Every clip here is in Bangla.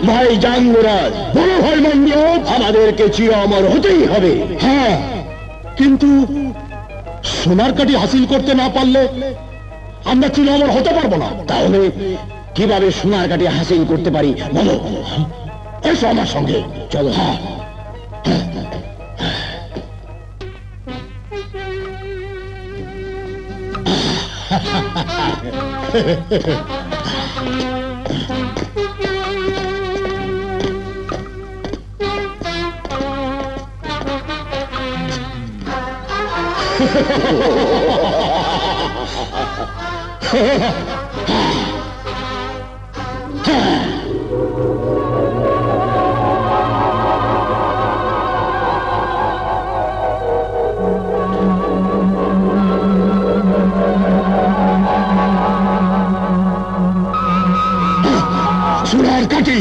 ভাই জাঙ্গরাজ, বড় ভাই মন্দির, আমাদেরকে চির অমর হতেই হবে। হ্যাঁ, কিন্তু সোনার কাঠি হাসিল করতে না পারলে আমরা চির অমর হতে পারবো না। তাহলে কিভাবে সোনার কাঠি হাসিল করতে পারি বলো? এসো আমার সঙ্গে, চলো। হ্যাঁ, সোনার কাঠি।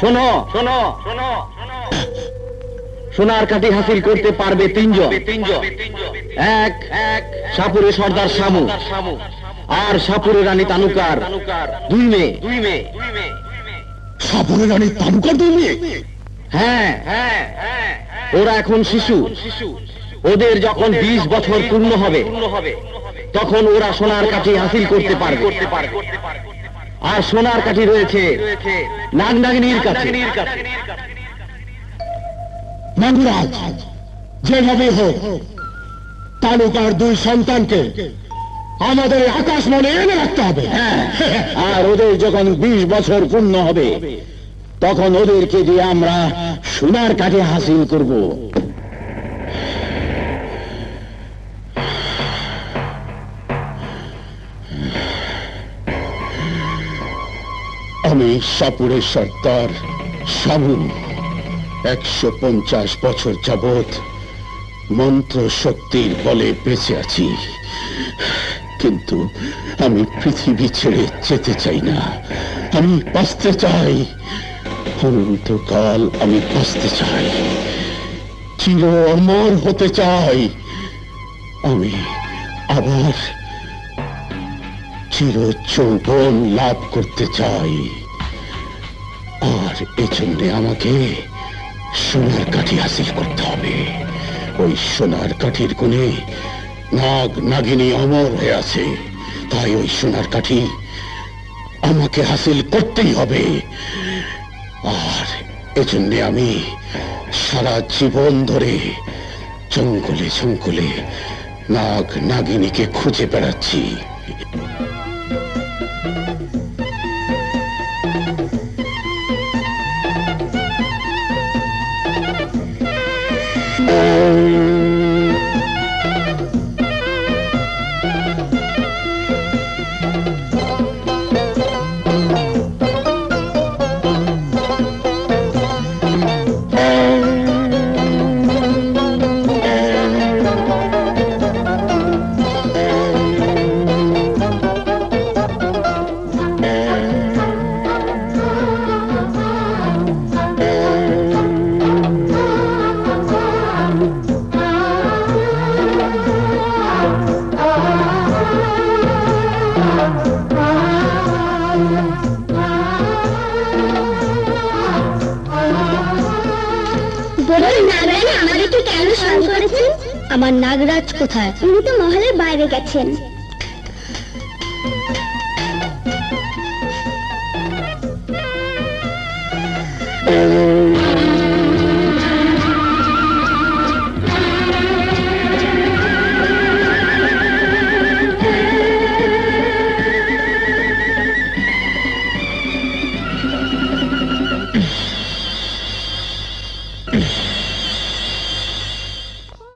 শোনো শোনো শোনো, সোনার কাঠি হাসিল করতে পারবে তিনজন। এক সাপুরে সর্দার শামু, আর সাপুরে রানী তানুকার দুই মেয়ে। সাপুরে রানী তানুকার দুই মেয়ে? হ্যাঁ, ওরা এখন শিশু। ওদের যখন 20 বছর পূর্ণ হবে তখন ওরা সোনার কাঠি হাসিল করতে পারবে। আর সোনার কাঠি রয়েছে নাগনাগিনীর কাছে। নাগরাজ, যেভাবে হোক তালুকার দুই সন্তানকে আমাদের আকাশ মনে এনে রাখতে হবে। আর ওদের যখন 20 বছর পূর্ণ হবে তখন ওদেরকে দিয়ে আমরা সোনার কাঠি হাসিল করব। আমি সাপুরের সর্দার শামু 150 বছর যাবৎ মন্ত্র শক্তির বলে বেঁচে আছি, কিন্তু আমি পৃথিবী ছেড়ে যেতে চাই না। আমি বাঁচতে চাই, অনন্তকাল আমি বাঁচতে চাই, চির অমর হতে চাই। আমি আবার চির যৌবন লাভ করতে চাই। আর এজন্য আমাকে সোনার কাঠি হাসিল করতে হবে। ওই সোনার কাঠির গুণে নাগ নাগিনী অমর হয়ে আছে, তাই ওই সোনার কাঠি আমাকে হাসিল করতেই হবে। আর এজন্য আমি সারা জীবন ধরে জঙ্গলে জঙ্গলে নাগ নাগিনীকে খুঁজে বেড়াচ্ছি। আমার নাগরাজ কোথায়? উনি তো মহলের বাইরে গেছেন।